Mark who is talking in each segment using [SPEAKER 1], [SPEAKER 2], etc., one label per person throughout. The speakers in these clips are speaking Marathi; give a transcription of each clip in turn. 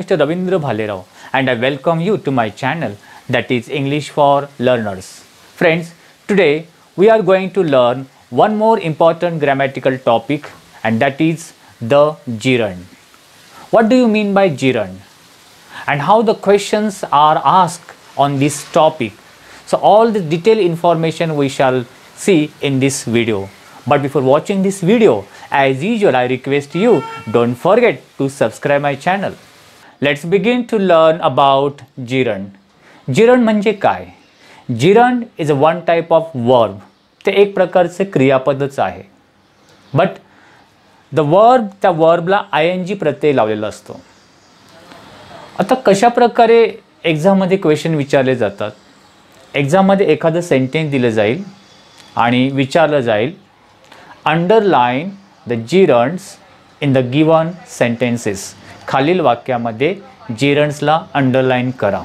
[SPEAKER 1] Mr. Ravindra Bhalerao and I welcome you to my channel, that is English for Learners. Friends, today we are going to learn one more important grammatical topic, and that is the gerund. What do you mean by gerund? And how the questions are asked on this topic. So all the detailed information we shall see in this video. But before watching this video, as usual, I request you, don't forget to subscribe my channel. Let's begin to learn about gerund. Gerund म्हणजे काय? Gerund is a one type of verb. ते एक प्रकारचे क्रियापदच आहे. But the verb, त्या verbला ing प्रत्यय लावलेला असतो. आता कशा प्रकारे एक्झाममध्ये क्वेश्चन विचारले जातात? एक्झाममध्ये एखादं सेंटेन्स दिलं जाईल आणि विचारलं जाईल, underline the gerunds in the given sentences. खालील वाक्यामध्ये gerundsला अंडरलाइन करा.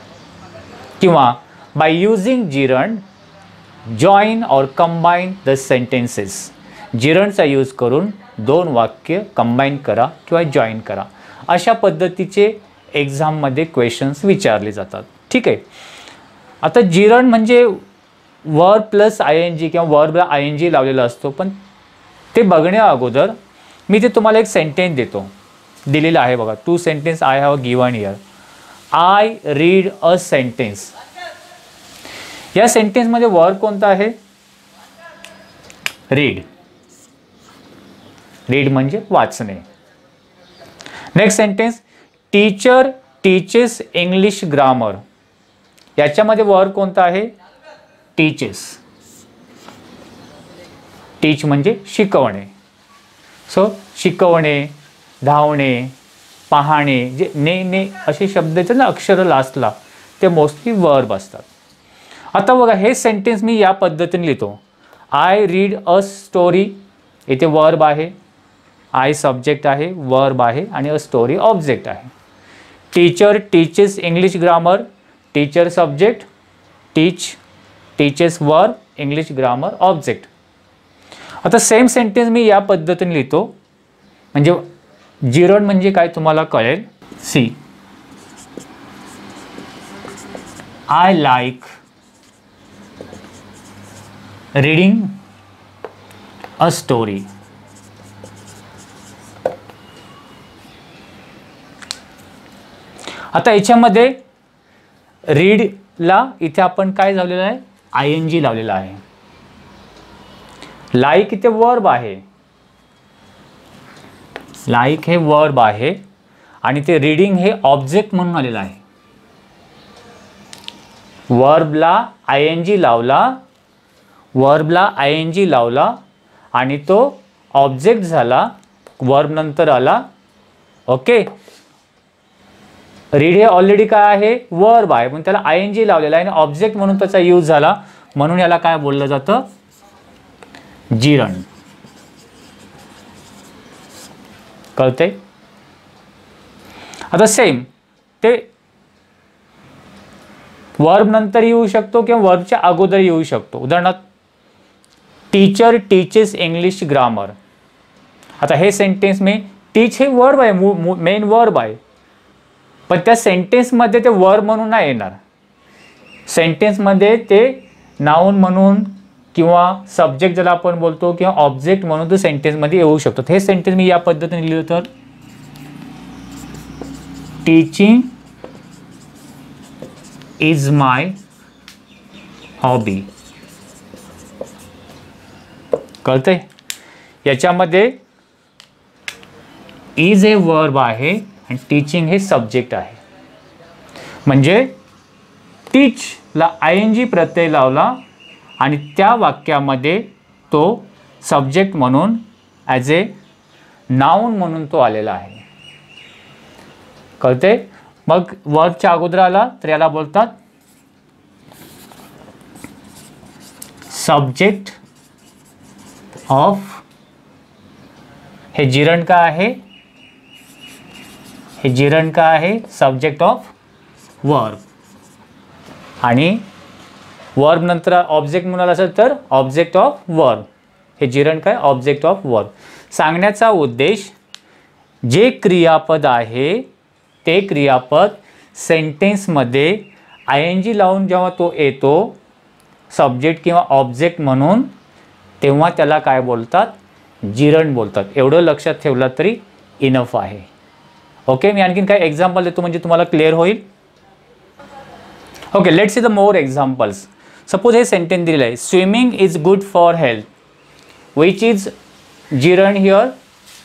[SPEAKER 1] किंवा बाय यूजिंग gerund जॉइन और कंबाइन द सेंटेन्सेस. gerundचा यूज करून दोन वाक्य कंबाइन करा किंवा जॉइन करा. अशा पद्धतीचे एक्झाममध्ये क्वेश्चन्स विचारले जातात. ठीक आहे. आता gerund म्हणजे वर्ब प्लस ing किंवा वर्बला ing लावलेला असतो. पण ते बघण्या अगोदर मी ते तुम्हाला एक सेंटेन्स देतो. दिलेलं आहे बघा. 2 sentence I have given here. I read a sentence. या सेंटेन्समध्ये वर्ब कोणता आहे? रीड. रीड म्हणजे वाचणे. Next sentence, teacher teaches English grammar. याच्यामध्ये वर्ब कोणता आहे? टीचेस. टीच म्हणजे शिकवणे. सो शिकवणे, धावणे, पाहणे, जे ने असे शब्द आहेत ना अक्षर लास्टला, ते मोस्टली वर्ब असतात. आता बघा, हे सेंटेन्स मी या पद्धतीने लिहितो. I read a story. इथे वर्ब आहे, आय सब्जेक्ट आहे, वर्ब आहे आणि अ स्टोरी ऑब्जेक्ट आहे. Teacher teaches English grammar. Teacher subject, teach teaches verb, English grammar object. आता सेम सेंटेन्स मी या पद्धतीने लिहितो, म्हणजे gerund म्हणजे काय तुम्हाला कळेल. See, I like reading a story. आता याच्यामध्ये रीडला इथे आपण काय लावलेलं आहे? ing लावलेला आहे. लाईक इथे वर्ब आहे. लाईक हे वर्ब आहे आणि ते रीडिंग हे ऑब्जेक्ट म्हणून आलेलं आहे. वर्बला ing लावला, वर्बला ing लावला आणि तो ऑब्जेक्ट झाला, वर्ब नंतर आला. ओके. रीड हे ऑलरेडी काय आहे? वर्ब आहे, पण त्याला ing लावलेला आहे आणि ऑब्जेक्ट म्हणून त्याचा यूज झाला, म्हणून याला काय बोललं जातं? gerund. कळते? आता सेम ते वर्ब नंतर येऊ शकतो किंवा वर्बच्या अगोदर येऊ शकतो. उदाहरणार्थ, टीचर टीचेस इंग्लिश ग्रामर. आता हे सेंटेन्स में टीच हे वर्ब आहे, मेन वर्ब आहे, पण त्या सेंटेन्समध्ये ते वर्ब म्हणून नाही येणार. सेंटेन्समध्ये ते नाउन म्हणून किंवा सब्जेक्ट ज्याला आपण बोलतो किंवा ऑब्जेक्ट म्हणून तो सेंटेन्समध्ये येऊ शकतो. हे सेंटेन्स मी या पद्धतीने लिहिलं तर, टीचिंग इज माय हॉबी. कळतंय? याच्यामध्ये इज हे वर्ब आहे आणि टीचिंग हे सब्जेक्ट आहे. म्हणजे टीचला ing प्रत्यय लावला आणि त्या वाक्यामध्ये तो सब्जेक्ट म्हणून ॲज ए नाउन म्हणून तो आलेला आहे. कळते? मग वर्बच्या अगोदर आला तर याला बोलतात सब्जेक्ट ऑफ. हे gerund काय आहे? हे gerund काय आहे? Subject of verb. आणि वर्ब नंतर ऑब्जेक्ट म्हणून असेल तर ऑब्जेक्ट ऑफ वर्ब. हे gerund काय? Object of verb. सांगण्याचा उद्देश, जे क्रियापद आहे ते क्रियापद सेंटेन्समध्ये ING लावून जेव्हा तो येतो सब्जेक्ट किंवा ऑब्जेक्ट म्हणून, तेव्हा त्याला काय बोलतात? जिरण बोलतात. एवढं लक्षात ठेवलं तरी इनफ आहे. ओके, मी आणखीन काही एक्झाम्पल देतो म्हणजे तुम्हाला क्लिअर होईल. Okay, let's see the more examples. Suppose हे सेंटेन्स दिलेलं आहे, swimming is good for health. Which is जिरण here?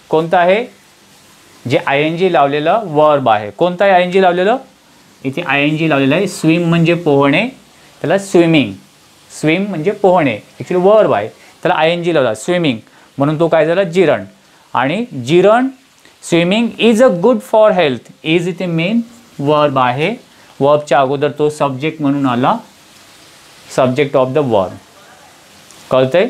[SPEAKER 1] कोणतं आहे? जे ING लावलेलं वर्ब आहे. कोणतं आहे ING लावलेलं? इथे ING लावलेलं आहे. स्विम म्हणजे पोहणे, त्याला स्विमिंग. स्विम म्हणजे पोहणे, ॲक्च्युली वर्ब आहे, त्याला ING लावला स्विमिंग, म्हणून तो काय झाला? जिरण. आणि जिरण swimming is a good for health. Is इथे मेन वर्ब आहे. वर्बच्या अगोदर तो सब्जेक्ट म्हणून आला, सब्जेक्ट ऑफ द वर्ब. कळतंय?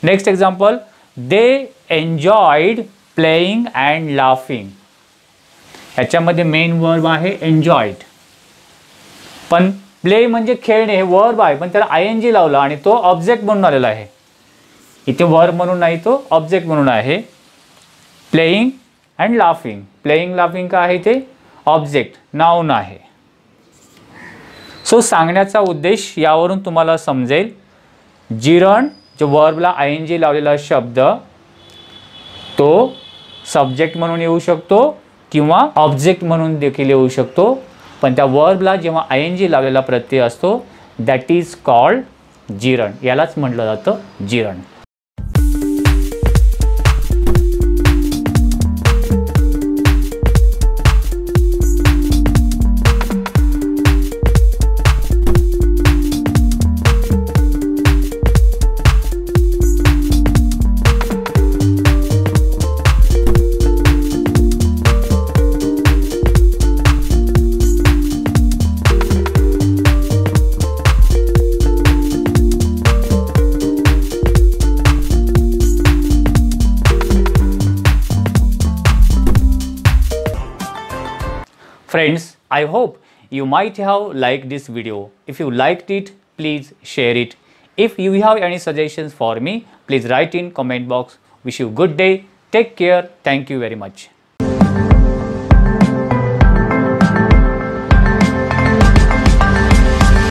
[SPEAKER 1] Next example, they enjoyed playing and laughing. ह्याच्यामध्ये मेन वर्ब आहे एन्जॉयड, पण प्ले म्हणजे खेळणे हे वर्ब आहे, पण त्याला ING लावला आणि तो ऑब्जेक्ट म्हणून आलेला आहे. इथे वर्ब म्हणून नाही, तो ऑब्जेक्ट म्हणून आहे. Playing and laughing. Playing laughing का आहे? ते ऑब्जेक्ट, नाउन आहे. सो सांगण्याचा उद्देश यावरून तुम्हाला समजेल, जिरण जो वर्बला ING लावलेला शब्द तो सब्जेक्ट म्हणून येऊ शकतो किंवा ऑब्जेक्ट म्हणून देखील येऊ शकतो, पण त्या वर्बला जेव्हा ING लावलेला प्रत्यय असतो दॅट इज कॉल्ड जिरण. यालाच म्हटलं जातं जिरण. Friends, I hope you might have liked this video. If you liked it, please share it. If you have any suggestions for me, please write in comment box. Wish you good day. Take care. Thank you very much.